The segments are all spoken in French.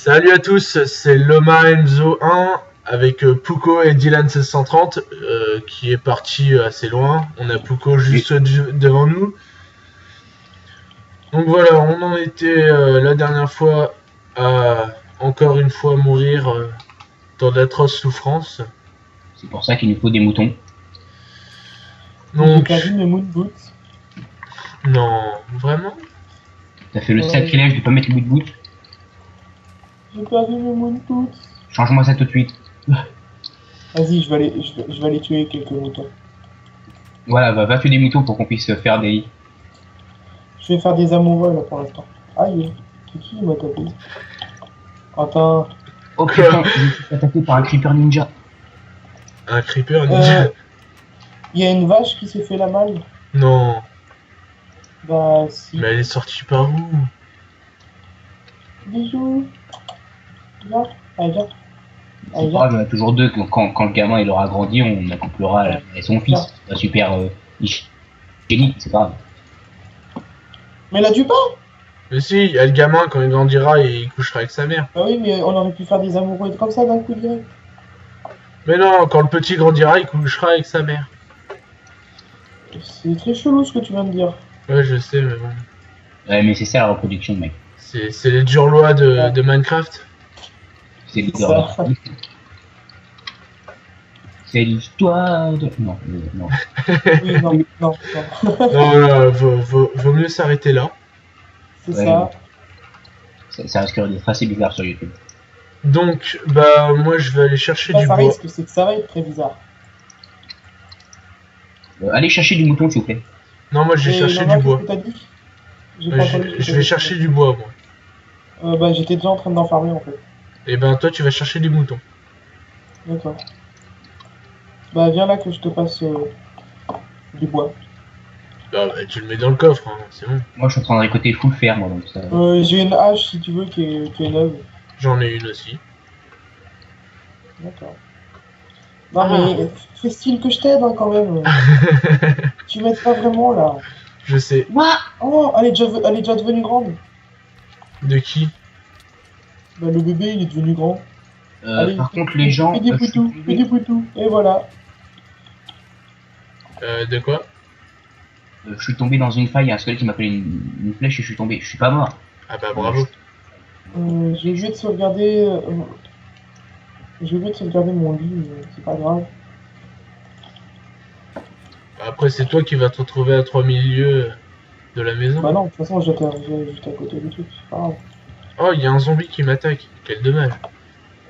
Salut à tous, c'est Loma Enzo 1 avec Pouko et Dylan 1630 qui est parti assez loin. On a Pouko juste devant nous. Donc voilà, on en était la dernière fois à encore une fois mourir dans d'atroces souffrances. C'est pour ça qu'il nous faut des moutons. J'ai perdu mes moon boots. Non, vraiment? T'as fait le sacrilège de pas mettre les boots. J'ai perdu mes moon boots. Change-moi ça tout de suite. Vas-y, je vais aller tuer quelques moutons. Voilà, va tuer des moutons pour qu'on puisse faire des... Je vais faire des amoureux là pour l'instant. Aïe, c'est qui m'a tapé? Attends. Oh putain, je suis attaqué par un creeper ninja. Un creeper ninja? Il y a une vache qui s'est fait la malle. Non. Bah si. Mais elle est sortie par où? Bisous. Viens, allez viens. C'est pas grave, il y en a toujours deux. Quand le gamin il aura grandi, on accouplera avec son fils. C'est super hygiénique, c'est pas grave. Mais là du pain. Mais si, il y a le gamin, quand il grandira, il couchera avec sa mère. Bah oui, mais on aurait pu faire des amoureux comme ça d'un coup direct. Mais non, quand le petit grandira, il couchera avec sa mère. C'est très chelou ce que tu viens de dire. Ouais, je sais, mais bon. Ouais, mais c'est ça la reproduction, mec. C'est les dures lois de Minecraft. C'est l'histoire. C'est l'histoire de... Non, non. Oui, non. Non, vaut mieux s'arrêter là. C'est Ouais, ça. Ça risque d'être assez bizarre sur YouTube. Donc, bah, moi, je vais aller chercher du Ça bois. risque, c'est que ça va être très bizarre. Allez chercher du mouton, s'il vous plaît. Non, moi, je vais chercher du bois. Je vais chercher du bois, moi. Bah, j'étais déjà en train d'en farmer, en fait. Et ben, toi, tu vas chercher des moutons. D'accord. Bah, viens là que je te passe du bois. Ah, bah, tu le mets dans le coffre, hein, c'est bon. Moi, je suis en train de récolter full fer, moi, donc ça... J'ai une hache, si tu veux, qui est neuve. J'en ai une aussi. D'accord. Non, mais fais style que je t'aide, hein, quand même. Tu m'aides pas vraiment, là. Je sais. Oh, elle est déjà devenue grande. De qui? Bah, le bébé, il est devenu grand. Allez, par contre, les gens... Fais des poutous, et voilà. De quoi? Je suis tombé dans une faille, il y a un squelette qui m'a fait une flèche et je suis tombé. Je suis pas mort. Ah bah bravo. J'ai oublié de sauvegarder... J'ai oublié de sauvegarder mon lit, mais c'est pas grave. Après, c'est toi qui vas te retrouver à 3000 lieues de la maison. Bah non, de toute façon, j'étais juste à côté du truc, c'est pas grave. Oh, il y a un zombie qui m'attaque. Quel dommage.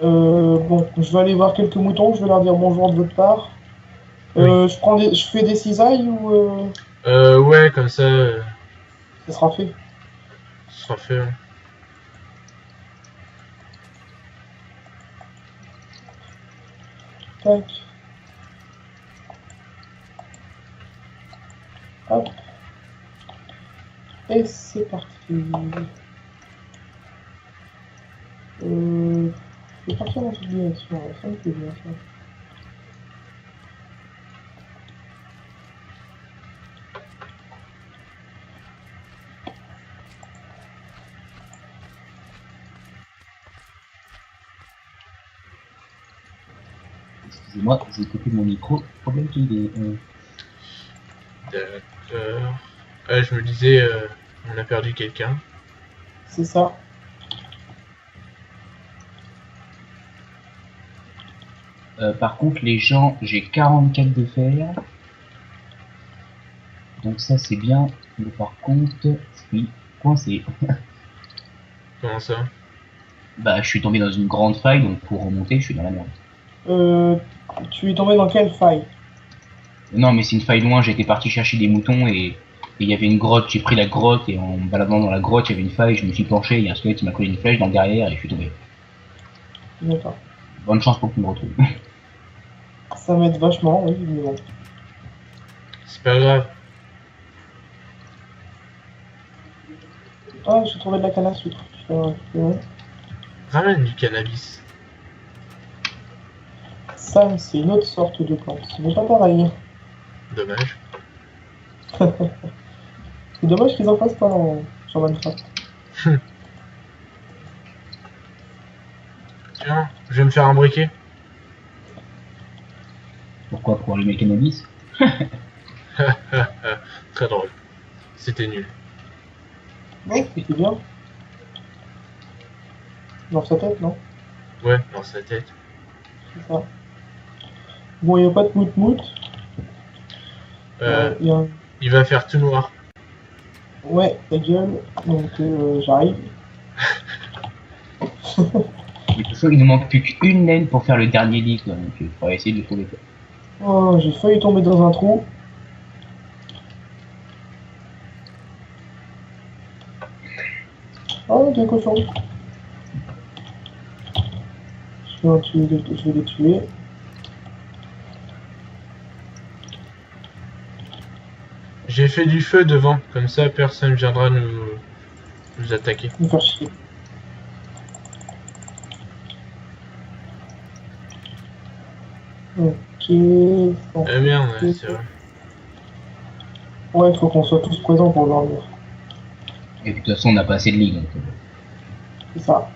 Bon, je vais aller voir quelques moutons, je vais leur dire bonjour de votre part. Oui. Je fais des cisailles ou... Ouais, comme ça, ça sera fait. ce sera fait. Hein. Tac. Hop. Et c'est parti. Je vais partir dans cette direction, ça me plaît bien ça. Excusez-moi, j'ai coupé mon micro. Problème qu'il est... D'accord. Je me disais, on a perdu quelqu'un. C'est ça. Par contre, les gens, j'ai 44 de fer. Donc ça, c'est bien. Mais par contre, je suis coincé. Comment ça? Bah, je suis tombé dans une grande faille, donc pour remonter, je suis dans la merde. Tu es tombé dans quelle faille? Non, mais c'est une faille loin. J'étais parti chercher des moutons et il y avait une grotte. J'ai pris la grotte et en me baladant dans la grotte, il y avait une faille. Je me suis penché. Il y a un squelette qui m'a collé une flèche dans le derrière et je suis tombé. D'accord. Bonne chance pour que tu me retrouves. Ça m'aide vachement, oui, mais bon. C'est pas grave. Ah, j'ai trouvé de la canne à sucre. Je vais récupérer. Ramène du cannabis. Ça, c'est une autre sorte de plante. Ce n'est pas pareil. Dommage. C'est dommage qu'ils en fassent pas sur Minecraft. Je vais me faire un briquet. Pourquoi? Pour allumer le cannabis? Très drôle. C'était nul. Non, c'était bien. Dans sa tête, non? Ouais, dans sa tête. C'est ça. Bon, il n'y a pas de mout-mout. Y a un... Il va faire tout noir. Ouais, ta gueule. Donc, j'arrive. De toute façon, il nous manque plus qu'une laine pour faire le dernier lit, quoi. Donc, il faudra essayer de le trouver, quoi. Oh, j'ai failli tomber dans un trou. Oh, des cochons. Je vais les tuer. J'ai fait du feu devant, comme ça personne viendra nous attaquer. Me faire chier. Ok. Bon. Ah merde, ouais, c'est vrai. Ouais, il faut qu'on soit tous présents pour dormir. Et puis, de toute façon, on n'a pas assez de lits, donc. C'est ça.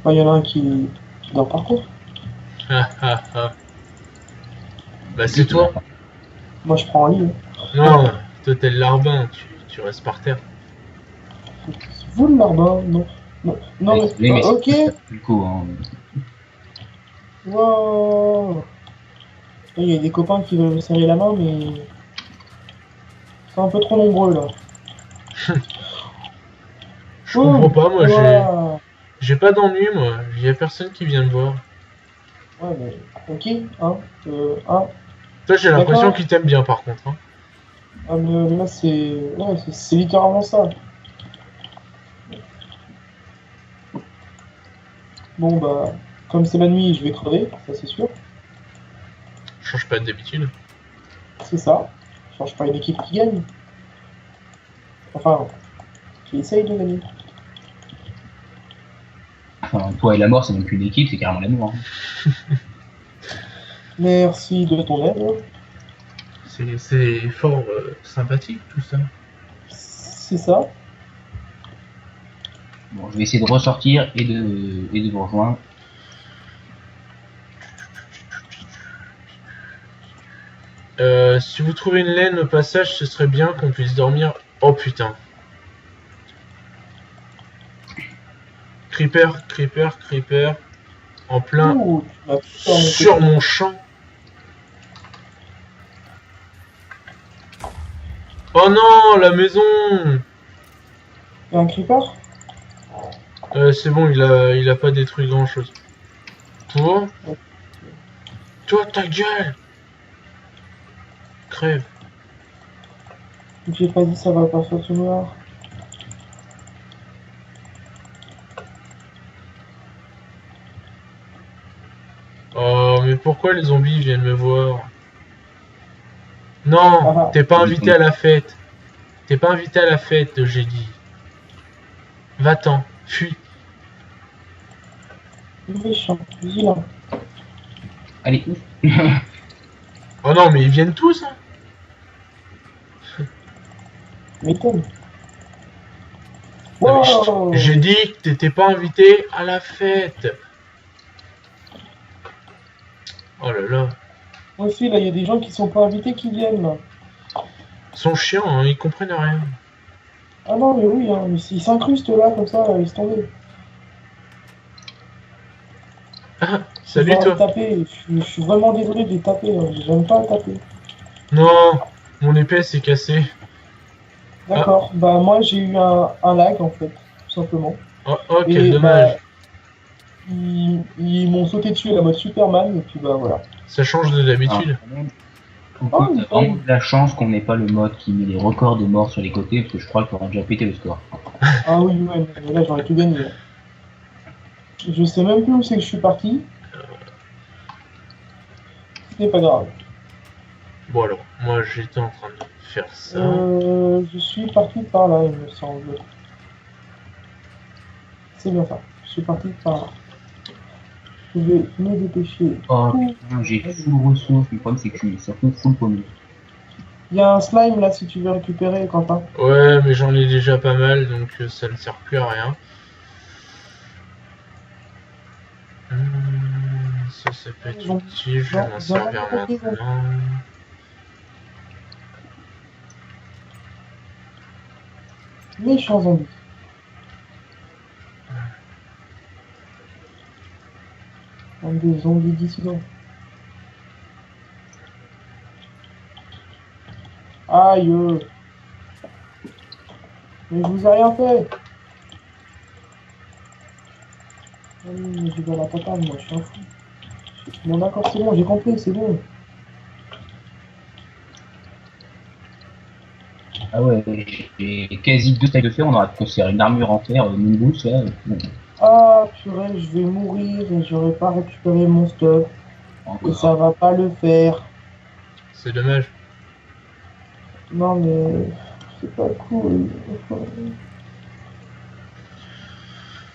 Il y en a un qui dort par terre. Bah c'est toi. Moi, je prends un lit. Non, toi t'es le larbin, tu restes par terre. C'est vous le larbin? Non. Non, non Ouais, mais, mais ok. Du coup, hein. Wow. Il y a des copains qui veulent me serrer la main, mais c'est un peu trop nombreux là. Je comprends pas, moi Wow. j'ai pas d'ennui, moi. Il y a personne qui vient me voir. Ouais, mais ok, hein. Hein. Toi j'ai l'impression D'accord. qu'il t'aime bien par contre. Hein. Ah, mais là, c'est ouais, c'est littéralement ça. Bon, bah, comme c'est la nuit, je vais crever, ça c'est sûr. Change pas d'habitude. C'est ça. Je change pas une équipe qui gagne. Enfin, qui essaye de gagner. Enfin, toi et la mort, c'est même plus une équipe, c'est carrément la mort. Hein. Merci de ton aide. C'est fort sympathique tout ça. C'est ça. Bon, je vais essayer de ressortir et de vous rejoindre. Si vous trouvez une laine au passage, ce serait bien qu'on puisse dormir. Oh putain. Creeper, creeper, creeper. En plein Ouh, tu m'as peur, sur mon champ. Oh non, la maison. Il y a un creeper? C'est bon, il a pas détruit grand chose. Toi? Toi, ta gueule. Crève. J'ai pas dit ça va pas faire tout noir. Oh, mais pourquoi les zombies viennent me voir? Non, Ah. t'es pas invité à la fête. T'es pas invité à la fête, j'ai dit. Va-t'en, fuis. Méchant, vilain. Allez, Oh non, mais ils viennent tous, hein. M'étonne. Non, mais Wow. j'ai dit que t'étais pas invité à la fête. Oh là là. Moi aussi, là, il y a des gens qui sont pas invités qui viennent. Là. Ils sont chiants, hein, ils comprennent rien. Ah non, mais oui, hein, ils s'incrustent là, comme ça, ils se tombent. Ah, salut toi. Taper. Je suis vraiment désolé de les taper, hein. J'aime pas taper. Non, mon épée s'est cassée. D'accord, bah moi j'ai eu un lag en fait, tout simplement. Oh quel Et, dommage. bah, ils m'ont sauté dessus à la mode Superman, et puis bah voilà. Ça change de d'habitude. Oh, t'as vraiment de la chance qu'on n'ait pas le mode qui met les records de morts sur les côtés, parce que je crois qu'on aurait déjà pété le score. Ah oui, ouais, mais là j'aurais tout gagné. Je sais même plus où c'est que je suis parti. C'est pas grave. Bon alors, moi j'étais en train de faire ça. Je suis parti par là, il me semble. C'est bien ça. Je suis parti par là. Je vais me dépêcher. Oh putain, j'ai full ressources, le problème c'est que je suis surtout full paumé. Il y a un slime là si tu veux récupérer, Quentin. Ouais, mais j'en ai déjà pas mal, donc ça ne sert plus à rien. Ça peut être utile, je vais m'en servir maintenant. Méchant zombie. Un des zombies dissidents. Aïe. Mais je vous ai rien fait. Ah oui, mais je vais à la tatane, moi, je suis un fou. Bon, d'accord, c'est bon, j'ai compris, c'est bon. Ah ouais, j'ai quasi 2 tailles de fer, on aurait pu construire une armure en fer, Moonboots, là. Bon, Ah, purée, je vais mourir et j'aurai pas récupéré mon stuff. Et encore. ça va pas le faire. C'est dommage. Non, mais c'est pas cool.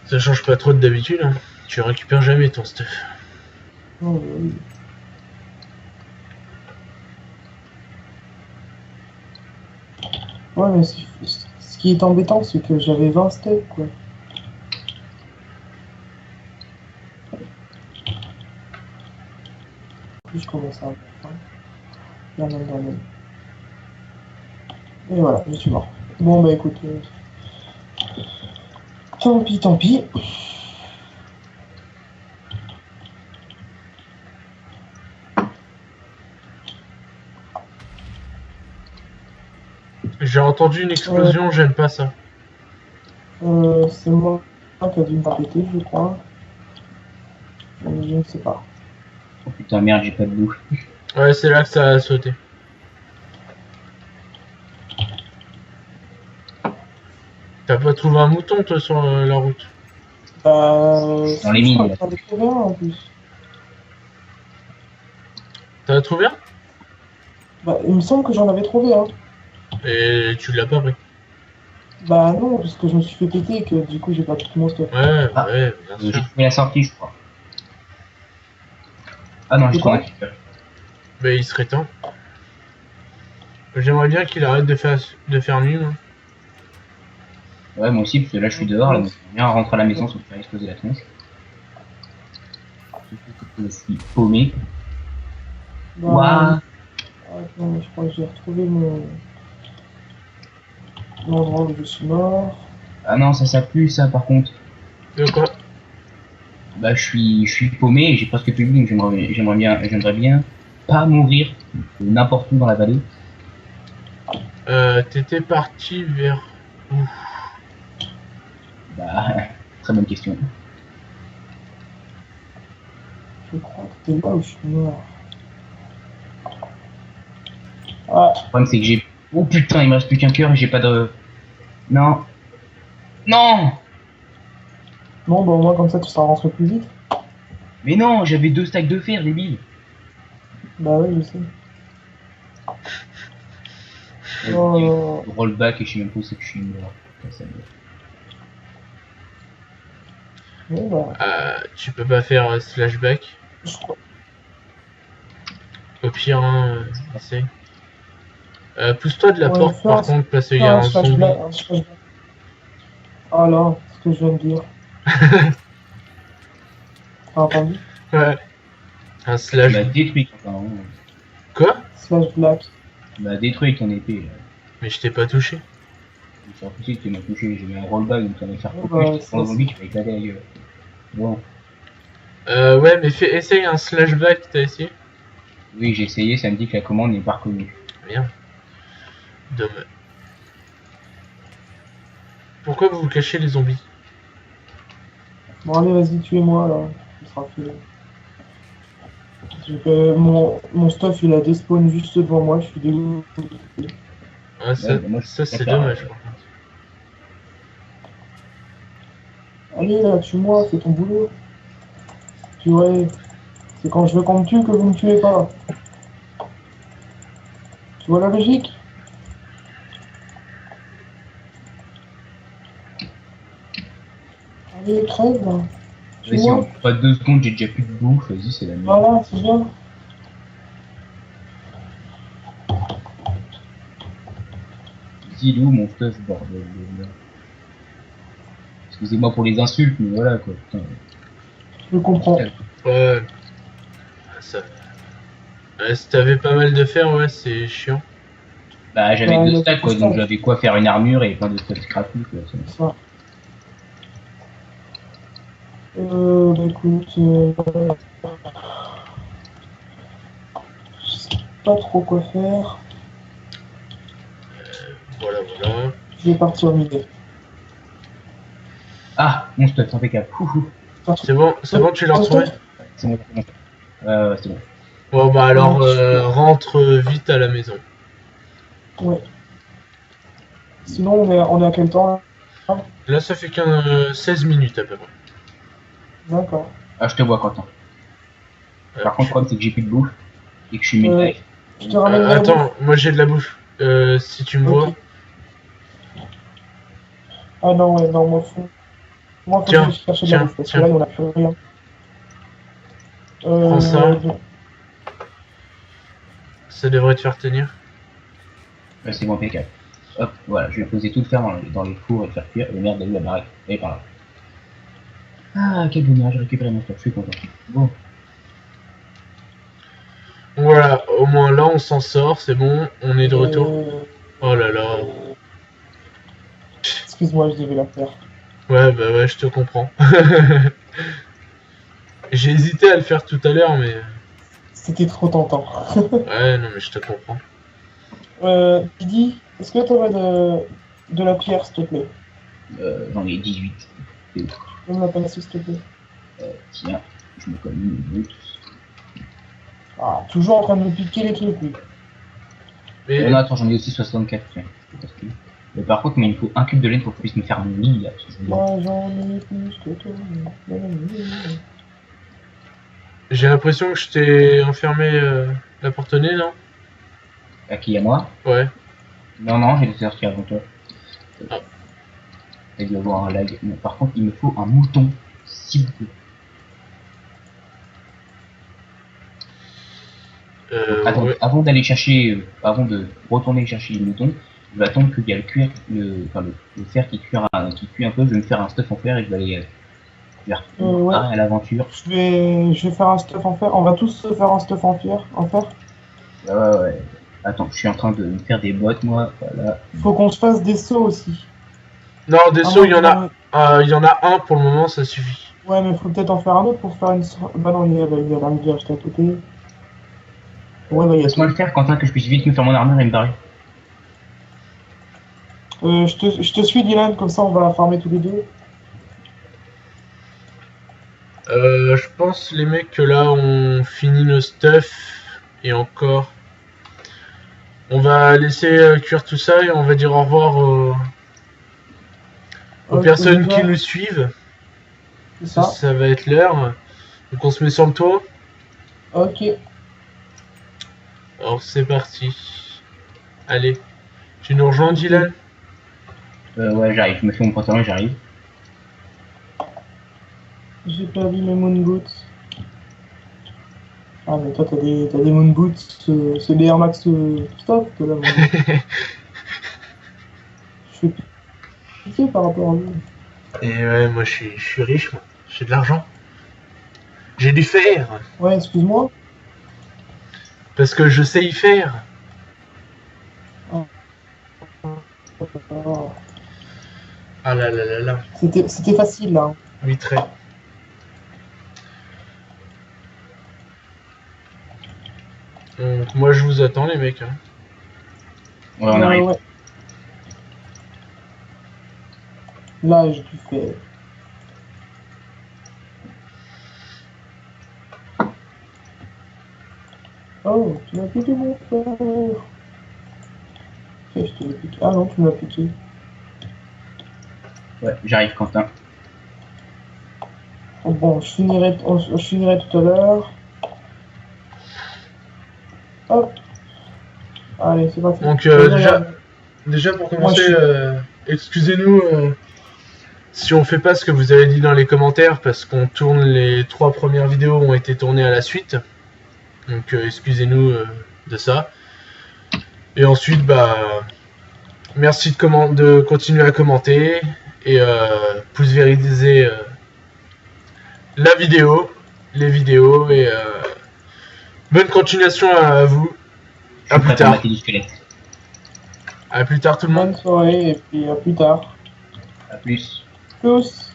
Ça change pas trop d'habitude, hein. Tu récupères jamais ton stuff. Non, mais oui. Ouais, mais ce qui est embêtant, c'est que j'avais 20 steaks, quoi. Puis je commence à avoir faim. Bien. Et voilà, je suis mort. Bon, bah écoute, tant pis. J'ai entendu une explosion, j'aime pas ça. C'est moi qui a dû me péter, je crois. Je ne sais pas. Oh putain, merde, j'ai pas de bouffe. Ouais, c'est là que ça a sauté. T'as pas trouvé un mouton, toi, sur la route? Dans les mines, là. J'en ai trouvé un en plus. T'en as trouvé un? Bah, il me semble que j'en avais trouvé un. Et tu l'as pas pris? Bah non, parce que je me suis fait péter et que du coup j'ai pas tout mon stuff. Ouais, Ah. ouais, bien J'ai sûr. trouvé la sortie, je crois. Ah non, j'ai trouvé un creeper. Mais il serait temps. J'aimerais bien qu'il arrête de faire nuit, moi. Ouais, moi aussi, parce que là, je suis dehors, là, donc je viens rentrer à la maison sans me faire exploser la tronche. Je suis paumé. Bah, Ouah. attends, mais je crois que j'ai retrouvé l'endroit où je suis mort. Ah non, ça pue, ça, par contre. De quoi? Bah, je suis paumé, j'ai presque plus de vie, donc j'aimerais bien pas mourir n'importe où dans la vallée. T'étais parti vers où? Bah, très bonne question. Je crois que c'était là où je suis mort. Ah, Le problème, c'est que j'ai... Oh putain, il me reste plus qu'un cœur et j'ai pas de... Non. Non. non, bah au moins comme ça tu seras rentré plus vite. Mais non, j'avais 2 stacks de fer, débile. Bah oui, je sais. Oh. Rollback et je sais même pas où c'est que je suis mort. Ça me- Ouais, bah, Tu peux pas faire slashback? je crois. Au pire, hein, essaye. Pousse-toi de la Ouais, porte, fais par un- contre, parce qu'il y fais a un un zombie. flashback, un flashback. Ah là, ce que je viens de dire. T'as entendu? Ouais. Un Tu slash. m'as détruit, enfin, hein. Quoi? Slash black. Tu m'as détruit avec ton épée, là. Mais je t'ai pas touché. Je suis repoussé que tu m'as touché, j'ai mis un rollback, donc ça va faire Ouais, focus, bah, je te prends un ça, zombie, tu vas éclater la gueule. Bon, Ouais, mais essaye un slashback, t'as essayé? oui, j'ai essayé, ça me dit que la commande n'est pas reconnue. Merde. Dommage. Pourquoi vous cachez les zombies? Bon, allez, vas-y, tuez-moi là. Ce sera fait. Mon stuff il a despawn juste devant moi, je suis dégoûté. Ah, ça, Ouais, bah, moi, je ça c'est préfère, dommage, par contre. Allez là, tue-moi, fais ton boulot. Puis ouais, c'est quand je veux qu'on me tue que vous me tuez pas. Tu vois la logique? Allez, crève là. Vas-y, en Tue-moi. pas 2 secondes, j'ai déjà plus de bouffe, vas-y, c'est la merde. Voilà, c'est bien. Vas-y, il est où mon stuff, bordel de merde. Excusez-moi pour les insultes, mais voilà, quoi, putain. Je comprends. Ouais. ça... Ouais, si t'avais pas mal de fer, ouais, c'est chiant. Bah, j'avais Ouais, 2 le stacks, quoi, stack. donc j'avais quoi faire une armure et plein de stacks scrappy, quoi. Ça. Bah écoute, je sais pas trop quoi faire. Voilà, voilà. Je vais partir miner. Ah, mon stuff, impeccable. Ouhou. C'est bon, tu l'as retrouvé? C'est bon, c'est bon. Ouais, c'est bon. Bon, bah alors, Ouais. rentre vite à la maison. Ouais. Sinon, on est à quel temps là? Là, ça fait qu'un 16 minutes à peu près. D'accord. Ah, je te vois, Quentin. Par contre, le problème, c'est que j'ai plus de bouffe et que je suis Ouais. midlife. Je te ramène de la Attends, moi j'ai de la bouffe. Si tu me bouffe. vois. Ok. Ah non, ouais, non, moi, faut que Tiens, j'aille chercher de la tiens, bouffe parce que tiens. là, on a plus rien. Prends ça. Bon. Ça devrait te faire tenir. Ouais, c'est bon, impeccable. Hop, voilà, je vais poser tout le fer dans les fours et faire cuire. Et merde, elle est où la baraque? Elle est par là. Ah, quel bonheur, j'ai récupéré mon stuff, je suis content. Bon. Voilà, au moins là on s'en sort, c'est bon, on est de retour. Oh là là. Excuse-moi, je devais la faire. Ouais, bah ouais, je te comprends. J'ai hésité à le faire tout à l'heure, mais... C'était trop tentant. Ouais, non mais je te comprends. Didi, est-ce que tu aurais de la pierre, s'il te plaît? J'en ai 18. Tu peux me la passer, s'il te plaît? Tiens, je me colle une minute. Ah, toujours en train de me piquer les trucs, lui. Mais Non, attends, j'en ai aussi 64, tiens. Mais par contre, il me faut un cube de laine pour que je puisse me faire mon lit, là. Parce que je me... Moi, j'en ai plus que toi. j'ai l'impression que je t'ai enfermé la porte au nez, non? À qui, à moi? Ouais. Non, non, j'ai laissé sortir avant toi. Ah. Il doit y avoir un lag. Mais par contre, il me faut un mouton, s'il vous plaît. Attends, Ouais. avant d'aller chercher, avant de retourner chercher les moutons, je vais attendre qu'il y a le cuir, le fer qui cuit un peu. Je vais me faire un stuff en fer et je vais aller Ouais. à l'aventure. Je vais faire un stuff en fer. On va tous se faire un stuff en fer. Ouais. Attends, je suis en train de me faire des bottes, moi. Voilà. Faut qu'on se fasse des sauts aussi. Non, des sauts, il y en a un pour le moment, ça suffit. Ouais, mais faut peut-être en faire un autre pour faire une. Bah non, il y a la rivière juste à côté. Ouais, bah il y a Laisse-moi le faire, Quentin, que je puisse vite me faire mon armure et me barrer. je te suis, Dylan, comme ça on va la farmer tous les deux. Je pense, les mecs, que là, on finit nos stuff. Et encore... On va laisser cuire tout ça et on va dire au revoir aux personnes qui nous suivent. C'est ça. Ça va être l'heure. Donc on se met sur le toit. Ok. Alors c'est parti. Allez. Tu nous rejoins, Dylan? Ouais, j'arrive. Je me fais mon pantalon et j'arrive. J'ai perdu mes moon boots. Ah, mais toi, t'as des moon boots, c'est des Air Max Stock, là. Je fais pitié par rapport à lui. Et ouais, moi je suis riche, moi. J'ai de l'argent. J'ai du fer. Ouais, excuse-moi. Parce que je sais y faire. Ah là là là là. C'était facile, là. 8 traits. Donc moi je vous attends, les mecs. Hein. Ouais, on arrive. Ouais. Là, j'ai du fer. Oh, tu m'as piqué mon fer. Ok, je te l'ai piqué. Ah non, tu m'as piqué. Ouais, j'arrive, Quentin. Bon, je finirai tout à l'heure. Hop. Allez, c'est parti. Donc déjà pour commencer, excusez-nous si on fait pas ce que vous avez dit dans les commentaires parce qu'on tourne les 3 premières vidéos ont été tournées à la suite. Donc excusez-nous de ça. Et ensuite merci de continuer à commenter et pouce vérifier la vidéo, les vidéos et Bonne continuation à vous. Je À suis plus prêt pour tard. mater du squelette. À plus tard tout le monde. Bonne soirée et puis à plus tard. A plus. Tous.